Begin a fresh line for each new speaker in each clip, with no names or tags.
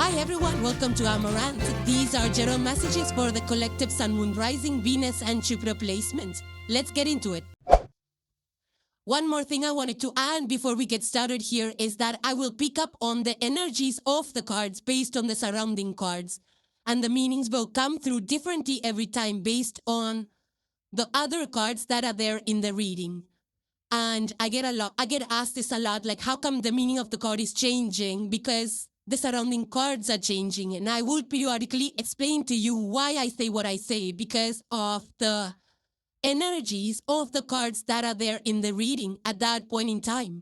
Hi everyone, welcome to Amaranth. These are general messages for the collective Sun, Moon, Rising, Venus and Jupiter placements. Let's get into it. One more thing I wanted to add before we get started here is that I will pick up on the energies of the cards based on the surrounding cards. And the meanings will come through differently every time based on the other cards that are there in the reading. And I get asked this a lot, like how come the meaning of the card is changing? Because the surrounding cards are changing. And I will periodically explain to you why I say what I say, because of the energies of the cards that are there in the reading at that point in time.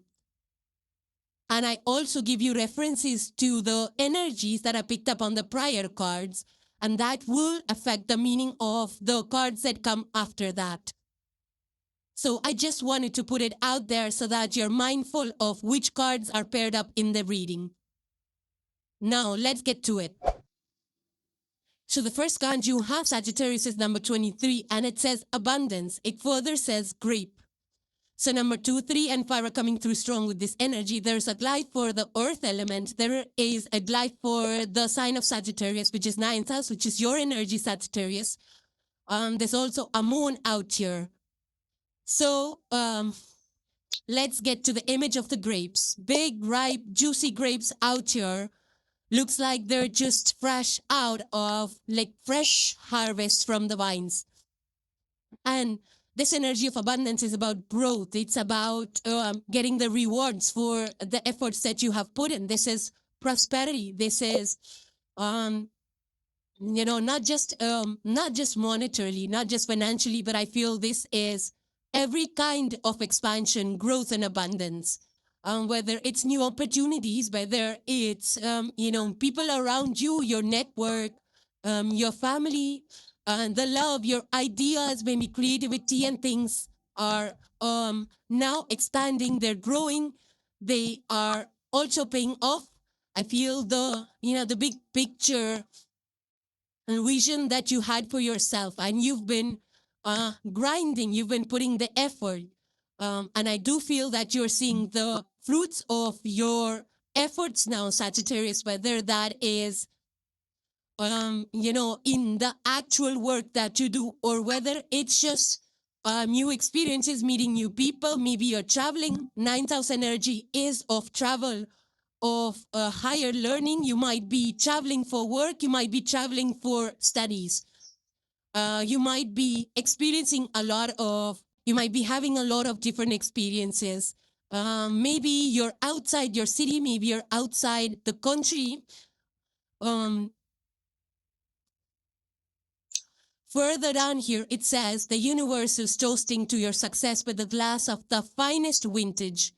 And I also give you references to the energies that I picked up on the prior cards, and that will affect the meaning of the cards that come after that. So I just wanted to put it out there so that you're mindful of which cards are paired up in the reading. Now, let's get to it. So the first card you have, Sagittarius, is number 23, and it says abundance. It further says grape. So number 2, 3, and 5 are coming through strong with this energy. There's a glide for the earth element. There is a glide for the sign of Sagittarius, which is 9th house, which is your energy, Sagittarius. There's also a moon out here. So let's get to the image of the grapes. Big, ripe, juicy grapes out here. Looks like they're just fresh out of, like, fresh harvest from the vines. And this energy of abundance is about growth. It's about getting the rewards for the efforts that you have put in. This is prosperity. This is, not just monetarily, not just financially, but I feel this is every kind of expansion, growth, and abundance. Whether it's new opportunities, whether it's, people around you, your network, your family, the love, your ideas, maybe creativity and things are now expanding, they're growing, they are also paying off. I feel the big picture and vision that you had for yourself, and you've been grinding, you've been putting the effort. And I do feel that you're seeing the fruits of your efforts now, Sagittarius, whether that is, in the actual work that you do, or whether it's just new experiences, meeting new people. Maybe you're traveling. 9th house energy is of travel, of higher learning. You might be traveling for work. You might be traveling for studies. You might be experiencing you might be having a lot of different experiences. Maybe you're outside your city, maybe you're outside the country. Further down here, it says, the universe is toasting to your success with a glass of the finest vintage.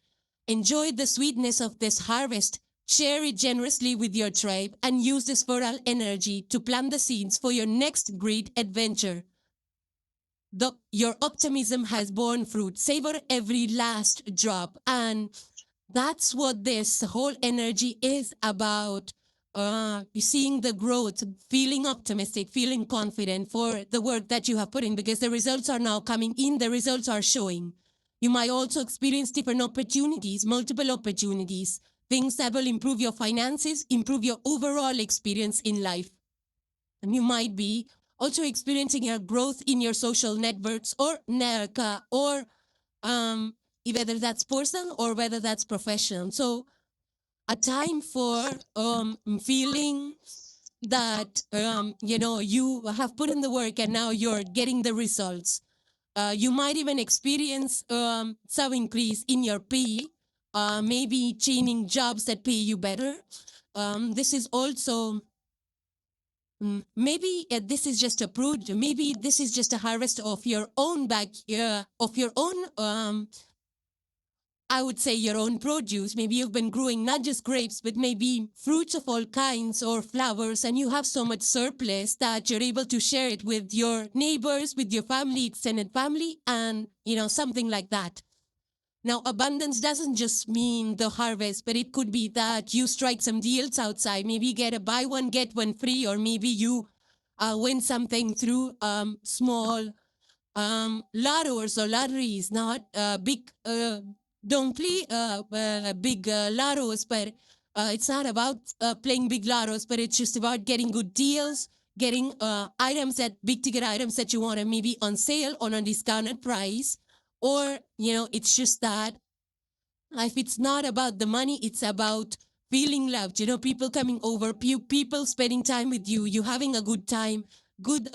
Enjoy the sweetness of this harvest. Share it generously with your tribe and use this fertile energy to plant the seeds for your next great adventure. Your optimism has borne fruit. Savor every last drop. And that's what this whole energy is about. Seeing the growth, feeling optimistic, feeling confident for the work that you have put in, because the results are now coming in, the results are showing. You might also experience different opportunities, multiple opportunities, things that will improve your finances, improve your overall experience in life. And you might be also experiencing a growth in your social networks or whether that's personal or whether that's professional. So a time for feeling that, you have put in the work and now you're getting the results. You might even experience some increase in your pay, maybe changing jobs that pay you better. This is also, maybe this is just a maybe this is just a harvest of your own I would say your own produce. Maybe you've been growing not just grapes, but maybe fruits of all kinds or flowers, and you have so much surplus that you're able to share it with your neighbors, with your family, extended family, and, something like that. Now, abundance doesn't just mean the harvest, but it could be that you strike some deals outside. Maybe you get a buy one, get one free, or maybe you win something through small lottos or lotteries, not big. Don't play big lottos, but It's not about playing big lottos, but it's just about getting good deals, getting items that big ticket items that you want to maybe on sale on a discounted price. Or, it's just that life, it's not about the money, it's about feeling loved. People coming over, people spending time with you, you having a good time, good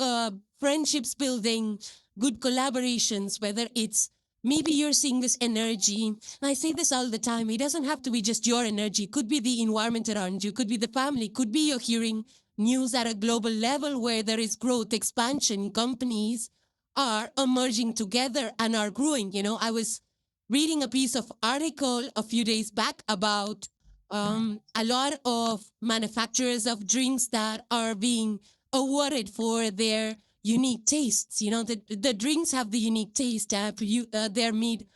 friendships building, good collaborations, whether it's maybe you're seeing this energy. And I say this all the time, it doesn't have to be just your energy. It could be the environment around you, could be the family, could be you're hearing news at a global level where there is growth, expansion, companies are emerging together and are growing. I was reading a piece of article a few days back about a lot of manufacturers of drinks that are being awarded for their unique tastes. The drinks have the unique taste. They're made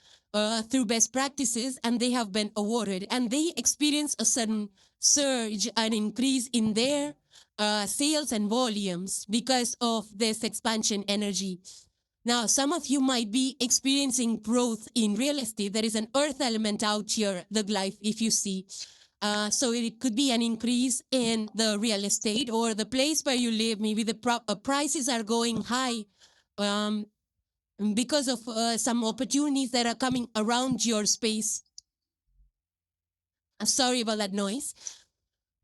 through best practices, and they have been awarded. And they experience a sudden surge, an increase in their sales and volumes because of this expansion energy. Now, some of you might be experiencing growth in real estate. There is an earth element out here, the life, if you see. So it could be an increase in the real estate or the place where you live. Maybe the prices are going high because of some opportunities that are coming around your space. Sorry about that noise.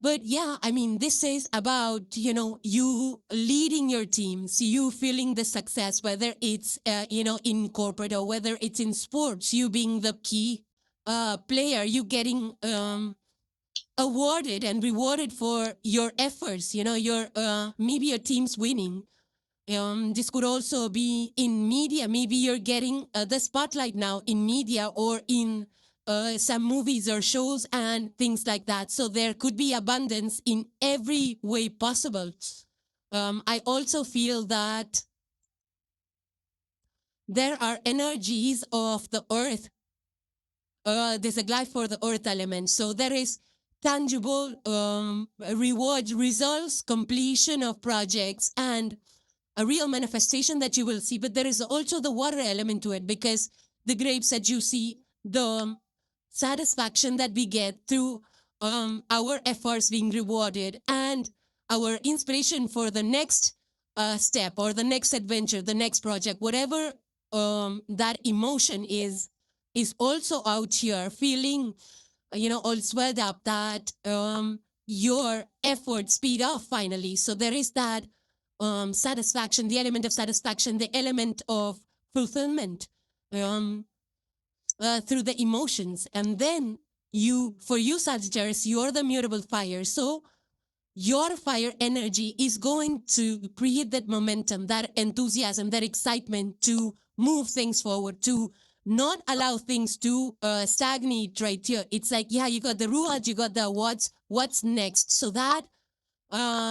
But yeah, this is about, you leading your teams, you feeling the success, whether it's, in corporate or whether it's in sports, you being the key player, you getting awarded and rewarded for your efforts, your maybe your team's winning. This could also be in media. Maybe you're getting the spotlight now in media or in some movies or shows and things like that. So there could be abundance in every way possible. I also feel that there are energies of the earth. There's a glyph for the earth element. So there is tangible rewards, results, completion of projects, and a real manifestation that you will see. But there is also the water element to it, because the grapes that you see, the satisfaction that we get through our efforts being rewarded, and our inspiration for the next step or the next adventure, the next project, whatever that emotion is also out here feeling, all swelled up, that your efforts speed off finally. So there is that satisfaction, the element of satisfaction, the element of fulfillment through the emotions. And then for you, Sagittarius, you're the mutable fire. So your fire energy is going to create that momentum, that enthusiasm, that excitement to move things forward, to not allow things to stagnate right here. It's like, yeah, you got the ruach, you got the what's next. So that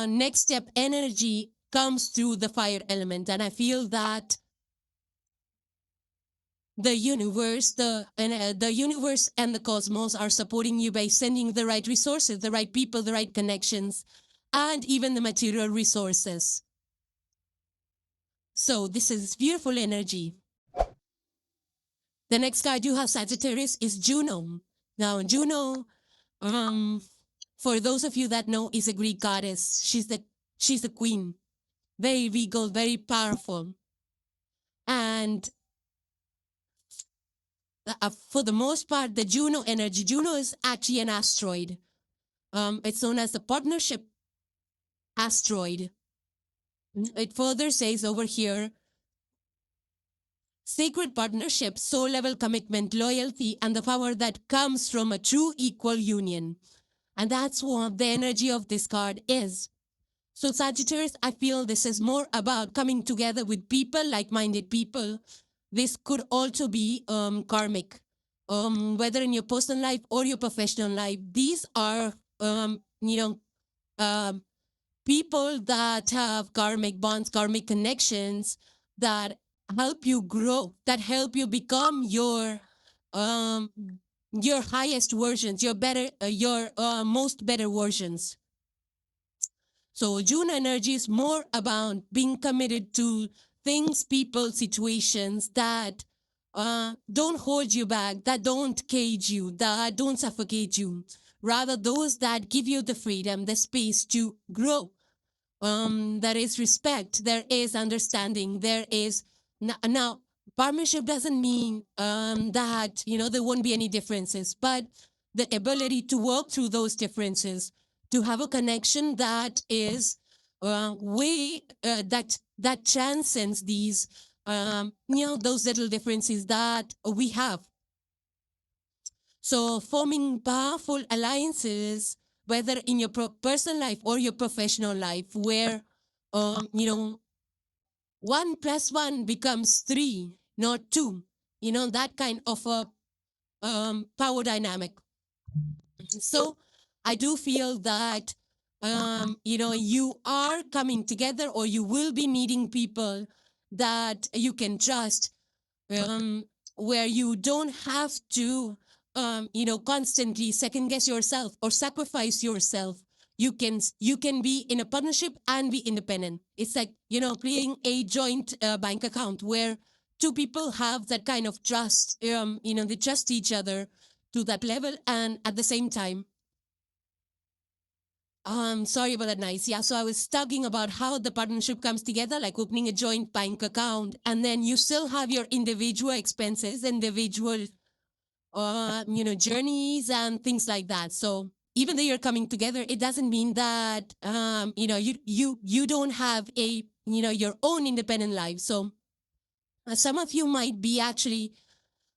next step energy comes through the fire element. And I feel that the universe, the universe and the cosmos are supporting you by sending the right resources, the right people, the right connections, and even the material resources. So this is beautiful energy. The next card you have, Sagittarius, is Juno. Now, Juno, for those of you that know, is a Greek goddess. She's the queen, very regal, very powerful, and for the most part, the Juno energy. Juno is actually an asteroid. It's known as the partnership asteroid. It further says over here, sacred partnership, soul level commitment, loyalty, and the power that comes from a true equal union. And that's what the energy of this card is. So Sagittarius, I feel this is more about coming together with people, like-minded people. This could also be karmic, whether in your personal life or your professional life. These are, people that have karmic bonds, karmic connections that help you grow, that help you become your highest versions, your better, your most better versions. So June energy is more about being committed to things, people, situations that don't hold you back, that don't cage you, that don't suffocate you. rather those that give you the freedom, the space to grow. There is respect, there is understanding, there is now partnership doesn't mean that there won't be any differences, but the ability to work through those differences, to have a connection that is way that transcends these those little differences that we have. So forming powerful alliances, whether in your personal life or your professional life, where 1 plus 1 becomes 3, not 2. That kind of a power dynamic. So I do feel that you are coming together, or you will be meeting people that you can trust, um, where you don't have to, constantly second guess yourself or sacrifice yourself. You can be in a partnership and be independent. It's like creating a joint bank account where two people have that kind of trust. They trust each other to that level, and at the same time, sorry about that, nice. Yeah, so I was talking about how the partnership comes together, like opening a joint bank account, and then you still have your individual expenses, individual, journeys and things like that. So even though you're coming together, it doesn't mean that, you don't have a, your own independent life. So some of you might be actually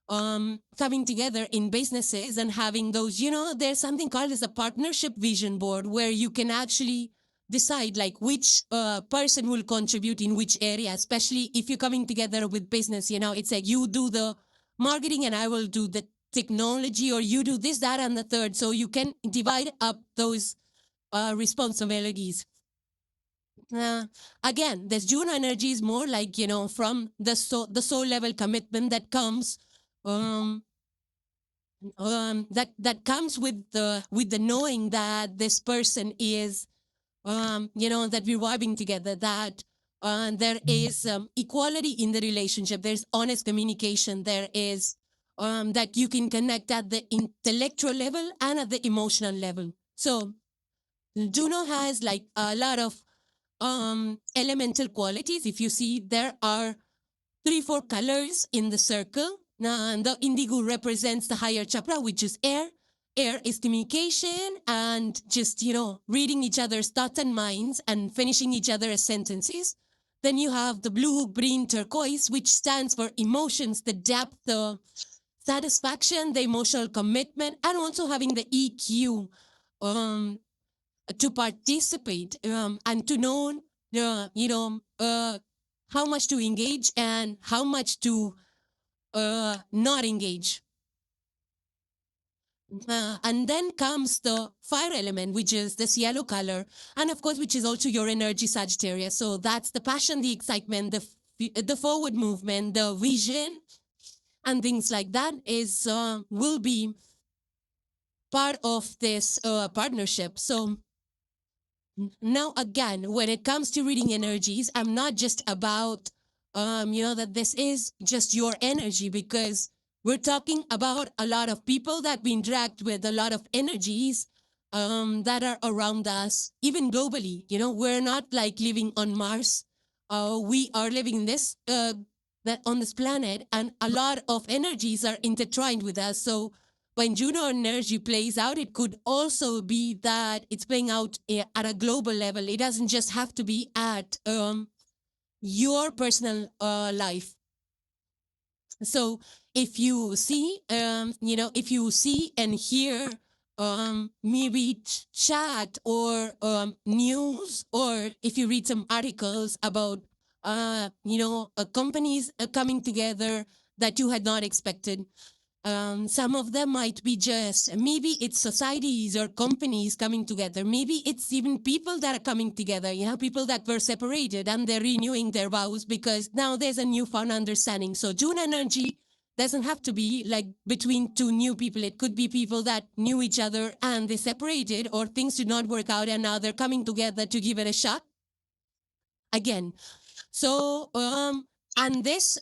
coming together in businesses and having those, there's something called as a partnership vision board, where you can actually decide like which person will contribute in which area, especially if you're coming together with business. It's like you do the marketing and I will do the technology, or you do this, that, and the third. So you can divide up those responsibilities. Again, this Juno energy is more like, from the soul level commitment that comes, um, that comes with the knowing that this person is, that we're vibing together, that there is equality in the relationship, there's honest communication, there is that you can connect at the intellectual level and at the emotional level. So Juno has like a lot of elemental qualities. If you see, there are 3-4 colors in the circle. Now, the indigo represents the higher chakra, which is air. Air is communication and just, reading each other's thoughts and minds and finishing each other's sentences. Then you have the blue, green, turquoise, which stands for emotions, the depth, the satisfaction, the emotional commitment, and also having the EQ, to participate, and to know, how much to engage and how much to not engage. And then comes the fire element, which is this yellow color, and of course, which is also your energy, Sagittarius. So that's the passion, the excitement, the forward movement, the vision, and things like that is will be part of this partnership. So now again, when it comes to reading energies, I'm not just about that this is just your energy, because we're talking about a lot of people that we interact with, a lot of energies that are around us, even globally. We're not like living on Mars. We are living in this that on this planet, and a lot of energies are intertwined with us. So when Juno energy plays out, it could also be that it's playing out at a global level. It doesn't just have to be at your personal life. So if you see, if you see and hear maybe chat or news, or if you read some articles about, companies coming together that you had not expected, some of them might be just, maybe it's societies or companies coming together. Maybe it's even people that are coming together, people that were separated and they're renewing their vows because now there's a newfound understanding. So June energy doesn't have to be like between two new people. It could be people that knew each other and they separated, or things did not work out and now they're coming together to give it a shot again. So, and this,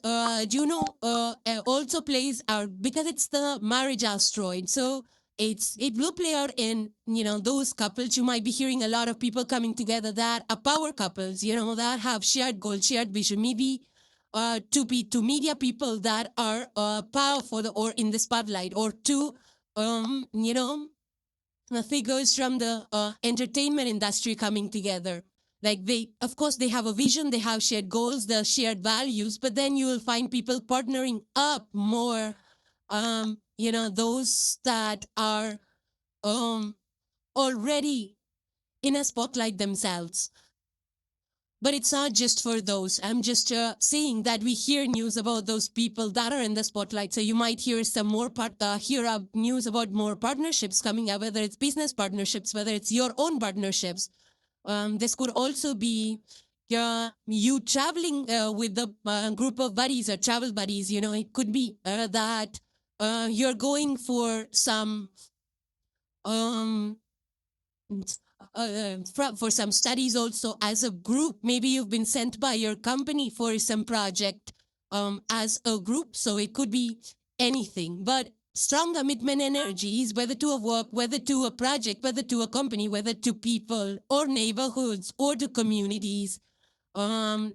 Juno also plays out because it's the marriage asteroid. So it will play out in, those couples. You might be hearing a lot of people coming together that are power couples, that have shared goals, shared vision. Maybe to media people that are powerful or in the spotlight, or to, figures from the entertainment industry coming together. Like of course, they have a vision, they have shared goals, the shared values, but then you will find people partnering up more, those that are already in a spotlight themselves. But it's not just for those. I'm just saying that we hear news about those people that are in the spotlight. So you might hear some more news about more partnerships coming up, whether it's business partnerships, whether it's your own partnerships. This could also be you traveling with a group of buddies or travel buddies. It could be that you're going for some for some studies also as a group. Maybe you've been sent by your company for some project as a group. So it could be anything, but strong commitment energies, whether to a work, whether to a project, whether to a company, whether to people or neighborhoods or to communities. So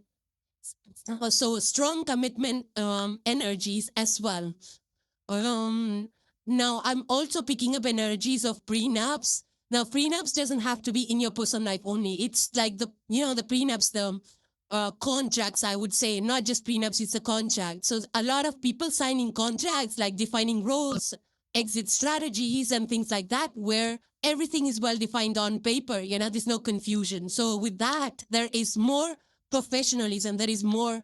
strong commitment energies as well. Now I'm also picking up energies of prenups. Now, prenups doesn't have to be in your personal life only. It's like the prenups, the contracts, I would say, not just prenups, it's a contract. So a lot of people signing contracts, like defining roles, exit strategies, and things like that, where everything is well defined on paper. There's no confusion. So with that, there is more professionalism, there is more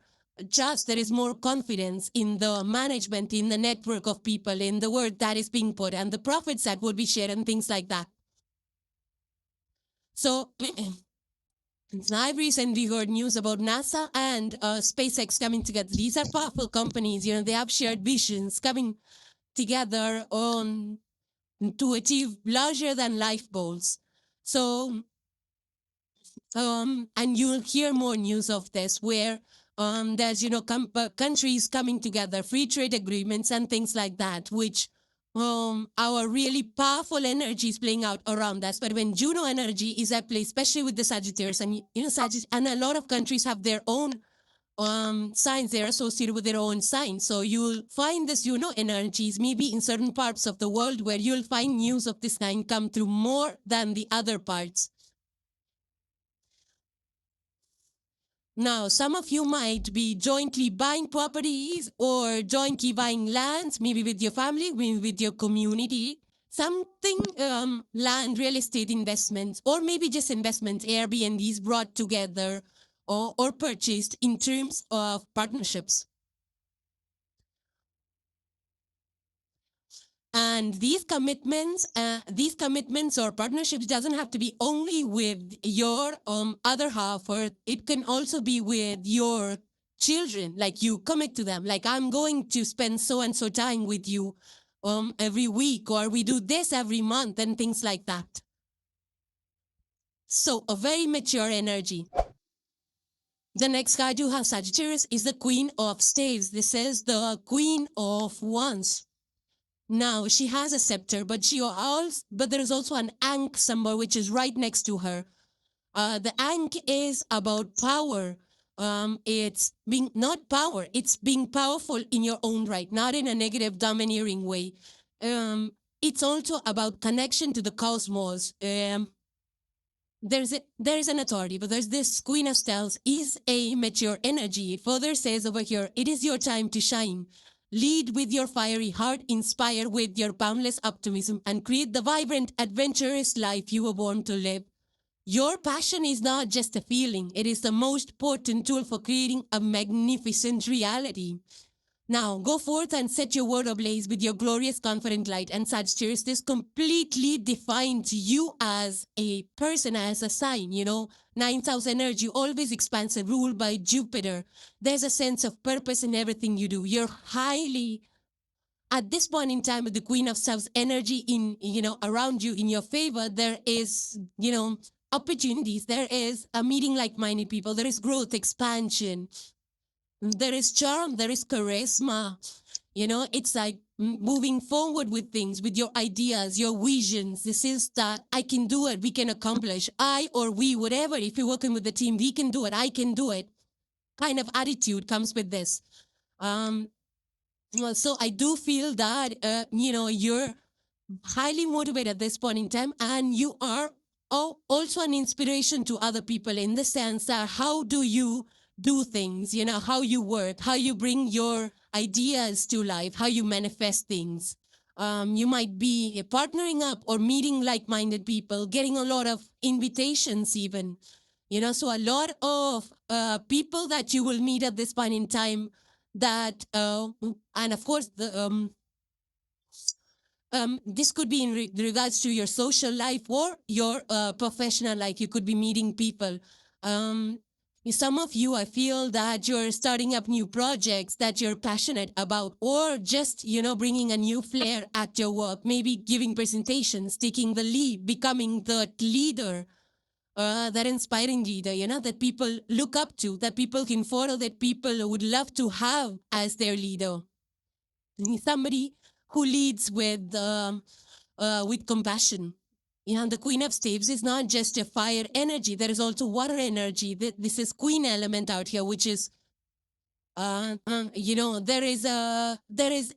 confidence in the management, in the network of people, in the word that is being put, and the profits that will be shared, and things like that. So, ARIES, and we heard news about NASA and SpaceX coming together. These are powerful companies. They have shared visions coming together to achieve larger than life goals. So, and you'll hear more news of this, where there's countries coming together, free trade agreements and things like that, which our really powerful energies playing out around us. But when Juno energy is at play, especially with the Sagittarius, and and a lot of countries have their own signs, they're associated with their own signs. So you'll find this Juno energies maybe in certain parts of the world where you'll find news of this kind come through more than the other parts. Now, some of you might be jointly buying properties or jointly buying lands, maybe with your family, maybe with your community, something, land, real estate investments, or maybe just investments, Airbnbs brought together or purchased in terms of partnerships. And these commitments or partnerships doesn't have to be only with your other half, or it can also be with your children. Like you commit to them, like I'm going to spend so and so time with you every week, or we do this every month, and things like that. So a very mature energy. The next card you have, Sagittarius, is the Queen of Staves. This is the Queen of Wands. Now, she has a scepter, but there is also an Ankh symbol, which is right next to her. The Ankh is about power. It's being powerful in your own right, not in a negative, domineering way. It's also about connection to the cosmos. There is an authority, but there's this Queen of Staves is a mature energy. It further says over here, it is your time to shine. Lead with your fiery heart, inspire with your boundless optimism, and create the vibrant, adventurous life you were born to live. Your passion is not just a feeling. It is the most potent tool for creating a magnificent reality. Now, go forth and set your world ablaze with your glorious, confident light. And Sagittarius, this completely defines you as a person, as a sign, Ninth house energy, always expansive, ruled by Jupiter. There's a sense of purpose in everything you do. You're highly, at this point in time, with the Queen of Staves energy around you, in your favor, there is, opportunities. There is a meeting like-minded people. There is growth, expansion. There is charm, there is charisma. You know, it's like moving forward with things, with your ideas, your visions. This is that I can do it. We can accomplish. I or we, whatever. If you're working with the team, we can do it. I can do it. Kind of attitude comes with this. Well, so I do feel that, you're highly motivated at this point in time, and you are also an inspiration to other people in the sense that how do you do things, you know, how you work, how you bring your ideas to life, how you manifest things. You might be partnering up or meeting like-minded people, getting a lot of invitations even, you know, so a lot of people that you will meet at this point in time that, and of course, this could be in regards to your social life or your professional life. You could be meeting people. Some of you, I feel that you're starting up new projects that you're passionate about, or just, you know, bringing a new flair at your work, maybe giving presentations, taking the lead, becoming the leader, that inspiring leader, you know, that people look up to, that people can follow, that people would love to have as their leader. Somebody who leads with compassion. You know, the Queen of Staves is not just a fire energy. There is also water energy. This is Queen element out here, which is, there is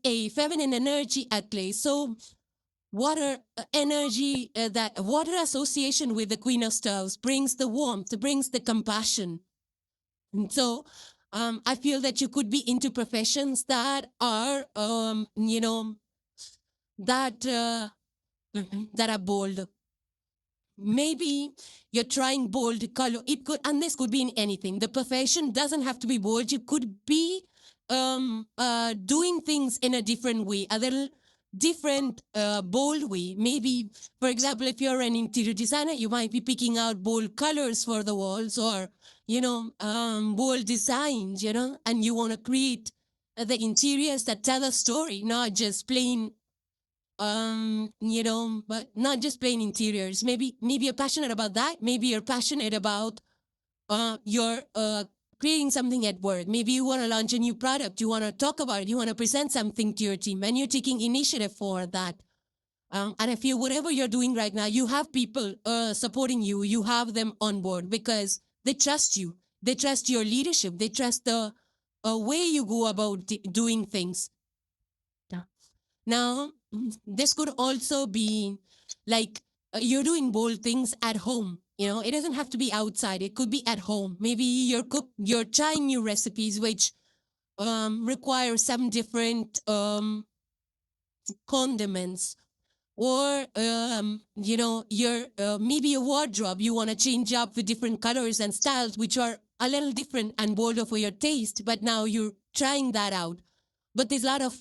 a feminine energy at play. So water energy, that water association with the Queen of Staves brings the warmth, brings the compassion. And so I feel that you could be into professions that are, that are bold. Maybe you're trying bold color. It could, and this could be in anything. The profession doesn't have to be bold. You could be doing things in a different way, a little different, bold way. Maybe, for example, if you're an interior designer, you might be picking out bold colors for the walls, or, bold designs, and you want to create the interiors that tell a story, not just plain, but not just plain interiors. Maybe you're passionate about that. Maybe you're passionate about your creating something at work. Maybe you want to launch a new product. You want to talk about it. You want to present something to your team, and you're taking initiative for that. And I feel whatever you're doing right now, you have people supporting you. You have them on board because they trust you. They trust your leadership. They trust the way you go about doing things. Now, this could also be like you're doing bold things at home. You know, it doesn't have to be outside. It could be at home. Maybe you're trying new recipes which require some different condiments, or your maybe a wardrobe. You want to change up with different colors and styles which are a little different and bolder for your taste. But now you're trying that out. But there's a lot of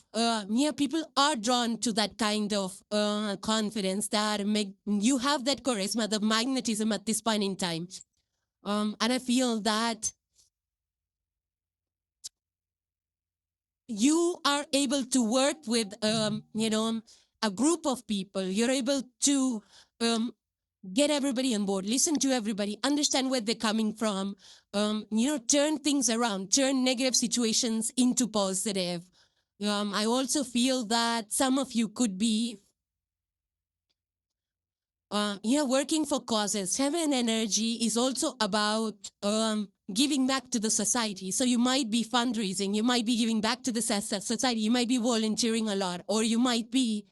people are drawn to that kind of confidence, that make you have that charisma, the magnetism at this point in time. And I feel that you are able to work with a group of people. You're able to get everybody on board, listen to everybody, understand where they're coming from, turn things around, turn negative situations into positive. I also feel that some of you could be working for causes. Feminine energy is also about giving back to the society. So you might be fundraising, you might be giving back to the society, you might be volunteering a lot, or you might be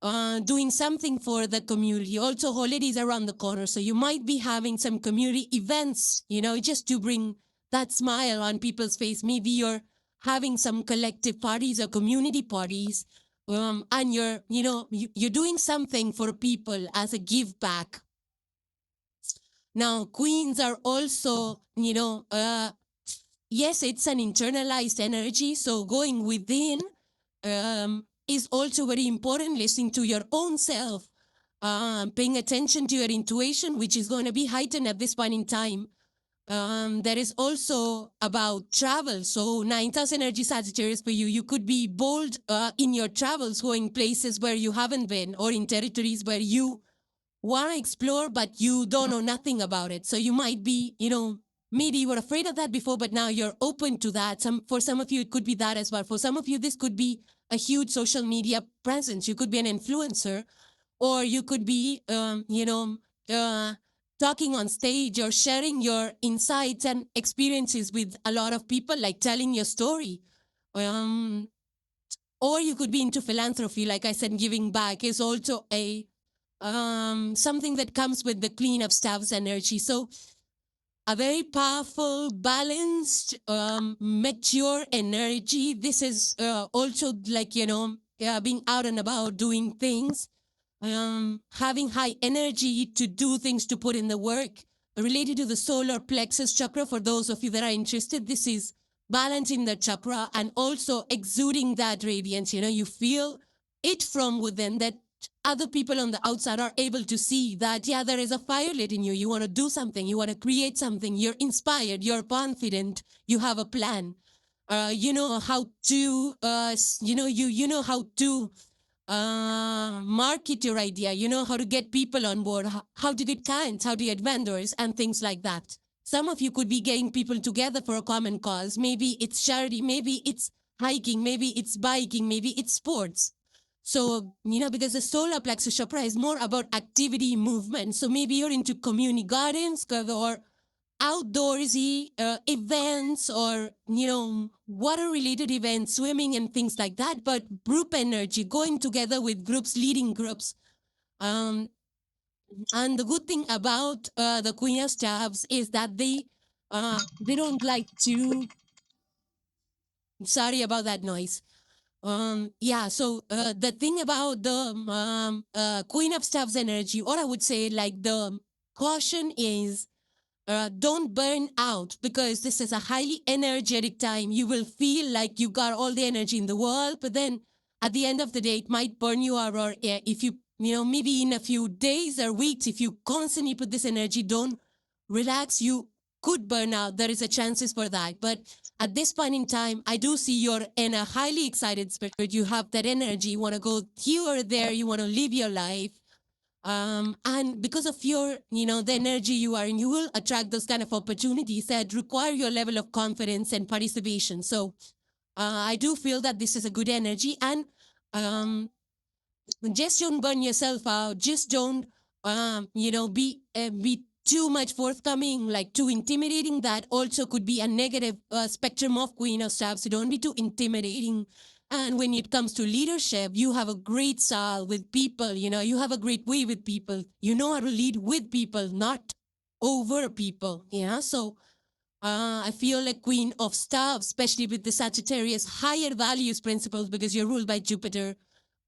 doing something for the community. Also, holidays around the corner, so you might be having some community events, just to bring that smile on people's face. Maybe you're having some collective parties or community parties, and you're doing something for people as a give back. Now, queens are also, yes, it's an internalized energy, so going within is also very important. Listening to your own self, paying attention to your intuition, which is going to be heightened at this point in time. There is also about travel. So 9th energy Sagittarius for you. You could be bold in your travels, going places where you haven't been, or in territories where you want to explore, but you don't know nothing about it. So you might be, maybe you were afraid of that before, but now you're open to that. For some of you, it could be that as well. For some of you, this could be a huge social media presence. You could be an influencer, or you could be, talking on stage or sharing your insights and experiences with a lot of people, like telling your story. Or you could be into philanthropy. Like I said, giving back is also a something that comes with the Queen of Staves energy. So a very powerful, balanced, mature energy. This is also like, being out and about, doing things, having high energy to do things, to put in the work. Related to the solar plexus chakra, for those of you that are interested, this is balancing the chakra and also exuding that radiance. You feel it from within, that other people on the outside are able to see that, yeah, there is a fire lit in you. You want to do something. You want to create something. You're inspired. You're confident. You have a plan. You know how to, you know how to market your idea. You know how to get people on board, how to get clients, how to get vendors, and things like that. Some of you could be getting people together for a common cause. Maybe it's charity, maybe it's hiking, maybe it's biking, maybe it's sports. So, because the solar plexus chakra is more about activity, movement. So maybe you're into community gardens or outdoorsy events, or, water-related events, swimming and things like that. But group energy, going together with groups, leading groups. And the good thing about the Queen of Staves is that they don't like to. Sorry about that noise. So the thing about the Queen of Staves energy, or I would say like the caution is, don't burn out, because this is a highly energetic time. You will feel like you got all the energy in the world, but then at the end of the day, it might burn you out. Or if you, maybe in a few days or weeks, if you constantly put this energy, don't relax, you could burn out. There is a chances for that. But at this point in time, I do see you're in a highly excited spirit. You have that energy. You want to go here or there. You want to live your life. And because of your, the energy you are in, you will attract those kind of opportunities that require your level of confidence and participation. So I do feel that this is a good energy, and just don't burn yourself out. Just don't, be too much forthcoming, like too intimidating. That also could be a negative spectrum of Queen of Staves. So don't be too intimidating. And when it comes to leadership, you have a great style with people. You have a great way with people. You know how to lead with people, not over people. Yeah. So I feel like Queen of Staves, especially with the Sagittarius higher values principles, because you're ruled by Jupiter,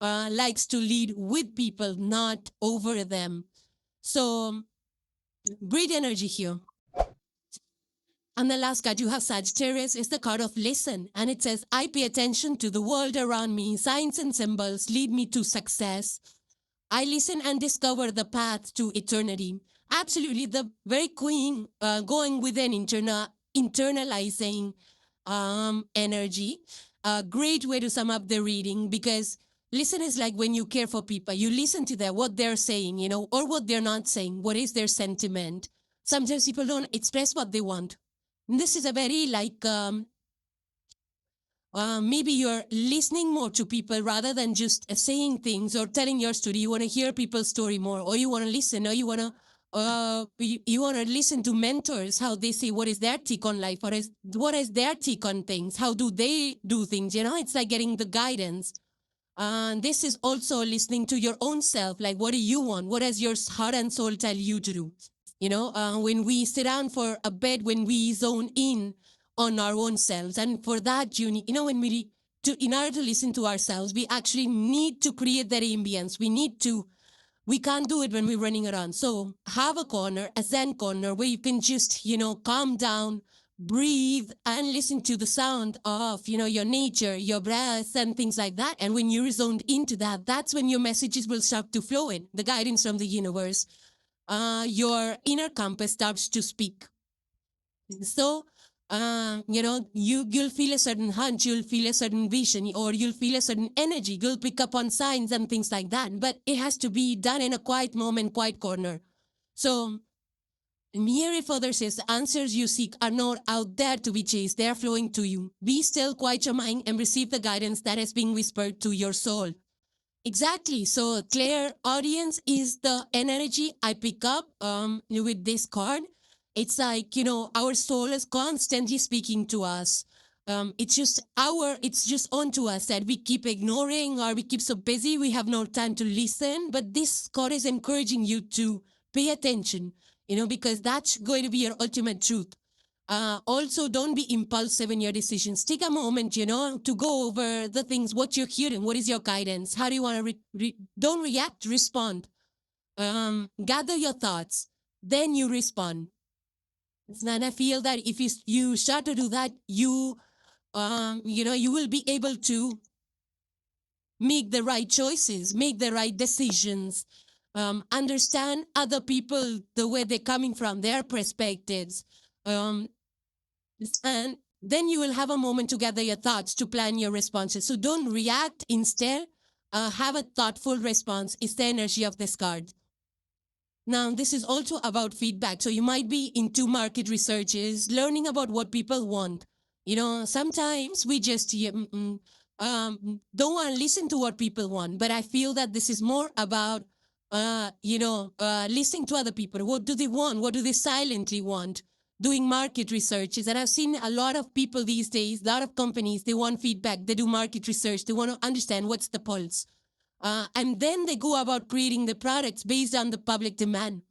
likes to lead with people, not over them. So great energy here. And the last card you have, Sagittarius, is the card of listen. And it says, I pay attention to the world around me. Signs and symbols lead me to success. I listen and discover the path to eternity. Absolutely, the very queen going within, internalizing energy. A great way to sum up the reading, because listen is like when you care for people. You listen to them, what they're saying, or what they're not saying. What is their sentiment? Sometimes people don't express what they want. This is a very like, maybe you're listening more to people rather than just saying things or telling your story. You want to hear people's story more, or you want to listen, or you want to listen to mentors, how they say what is their take on life, or what is their take on things, how do they do things. It's like getting the guidance. And this is also listening to your own self, like what do you want? What does your heart and soul tell you to do? When we sit down for a bed, when we zone in on our own selves, and for that, in order to listen to ourselves, we actually need to create that ambience. We can't do it when we're running around. So have a corner, a Zen corner, where you can just, calm down, breathe, and listen to the sound of, your nature, your breath, and things like that. And when you're zoned into that, that's when your messages will start to flow in, the guidance from the universe. Your inner compass starts to speak. So, you'll feel a certain hunch, you'll feel a certain vision, or you'll feel a certain energy. You'll pick up on signs and things like that. But it has to be done in a quiet moment, quiet corner. So Mere further says the answers you seek are not out there to be chased, they are flowing to you. Be still, quiet your mind, and receive the guidance that is being whispered to your soul. Exactly. So clear audience is the energy I pick up with this card. It's like, our soul is constantly speaking to us. It's just onto us that we keep ignoring, or we keep so busy we have no time to listen. But this card is encouraging you to pay attention, because that's going to be your ultimate truth. Also, don't be impulsive in your decisions. Take a moment, to go over the things, what you're hearing, what is your guidance, how do you want to, don't react, respond. Gather your thoughts, then you respond. And I feel that if you start to do that, you will be able to make the right choices, make the right decisions, understand other people, the way they're coming from, their perspectives. And then you will have a moment to gather your thoughts, to plan your responses. So don't react. Instead, have a thoughtful response. It's the energy of this card. Now, this is also about feedback. So you might be into market researches, learning about what people want. Sometimes we just don't want to listen to what people want. But I feel that this is more about, listening to other people. What do they want? What do they silently want? Doing market researches. And I've seen a lot of people these days, a lot of companies, they want feedback. They do market research. They want to understand what's the pulse. And then they go about creating the products based on the public demand.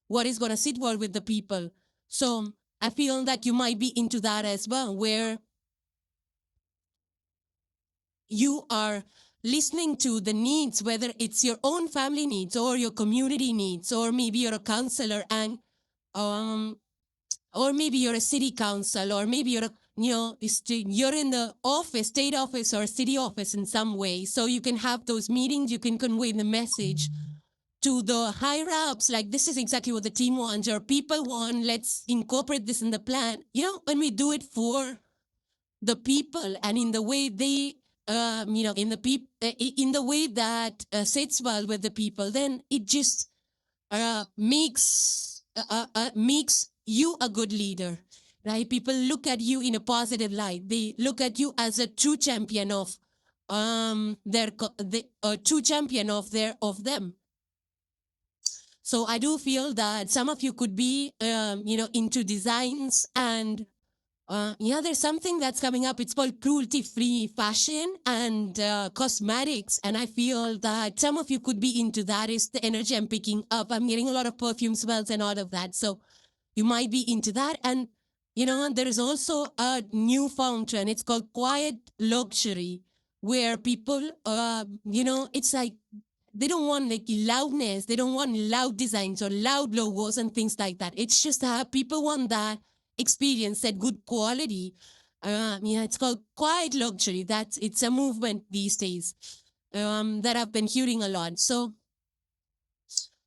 What is going to sit well with the people? So I feel that you might be into that as well, where you are listening to the needs, whether it's your own family needs or your community needs, or maybe you're a counselor and or maybe you're a city council, or maybe you're you're in the office, state office or city office in some way. So you can have those meetings, you can convey the message to the higher ups, like this is exactly what the team wants or people want. Let's incorporate this in the plan. When we do it for the people and in the way they, in the way that sits well with the people, then it just makes you a good leader, right? People look at you in a positive light. They look at you as a true champion of true champion of them. So I do feel that some of you could be into designs, and there's something that's coming up. It's called cruelty-free fashion and cosmetics. And I feel that some of you could be into that. Is the energy I'm picking up. I'm getting a lot of perfume smells and all of that. So you might be into that. And, there is also a newfound trend. It's called quiet luxury, where people, it's like they don't want like loudness. They don't want loud designs or loud logos and things like that. It's just that people want that experience, that good quality. It's called quiet luxury. It's a movement these days that I've been hearing a lot. So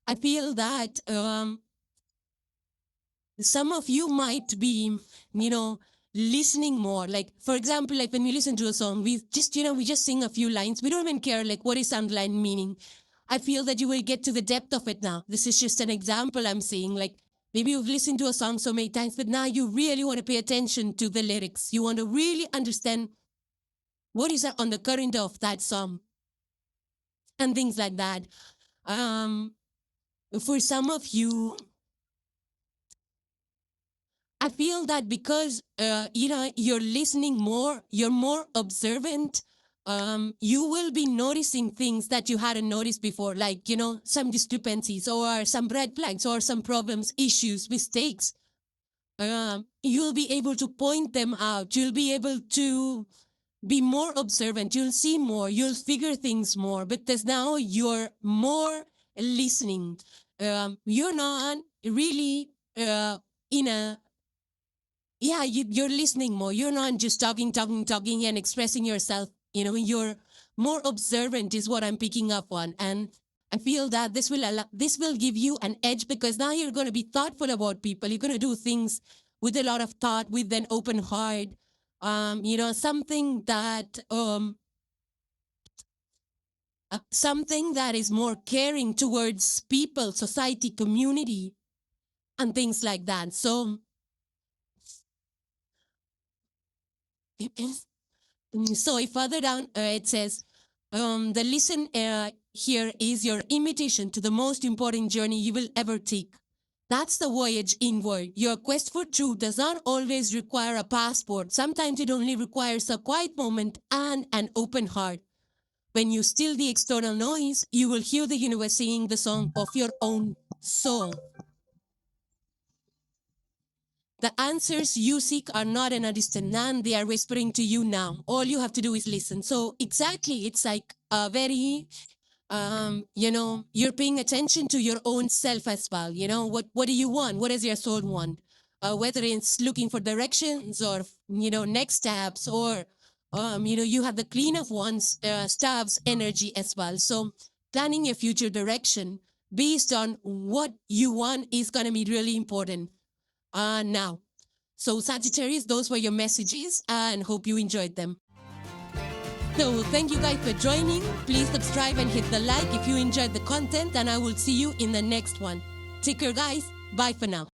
I feel that some of you might be, listening more. Like, for example, like when we listen to a song, we just sing a few lines. We don't even care like what is underlying meaning. I feel that you will get to the depth of it now. This is just an example I'm saying. Like, maybe you've listened to a song so many times, but now you really want to pay attention to the lyrics. You want to really understand what is on the current of that song and things like that. For some of you, I feel that because, you're listening more, you're more observant, you will be noticing things that you hadn't noticed before, like, some discrepancies or some red flags or some problems, issues, mistakes. You'll be able to point them out. You'll be able to be more observant. You'll see more. You'll figure things more because now you're more listening. You're not really in a you're listening more. You're not just talking and expressing yourself. You're more observant is what I'm picking up on. And I feel that this will give you an edge because now you're going to be thoughtful about people. You're going to do things with a lot of thought, with an open heart. Something that is more caring towards people, society, community. and things like that. So further down it says, the lesson here is your invitation to the most important journey you will ever take. That's the voyage inward. Your quest for truth does not always require a passport. Sometimes it only requires a quiet moment and an open heart. When you still the external noise, you will hear the universe singing the song of your own soul. The answers you seek are not in a distant land. They are whispering to you now. All you have to do is listen. So exactly, it's like a very, you're paying attention to your own self as well. What do you want? What does your soul want? Whether it's looking for directions or, next steps, or, you have the clean of one's staff's energy as well. So planning your future direction based on what you want is going to be really important. Now. So Sagittarius, those were your messages and hope you enjoyed them. So thank you guys for joining. Please subscribe and hit the like if you enjoyed the content, and I will see you in the next one. Take care guys. Bye for now.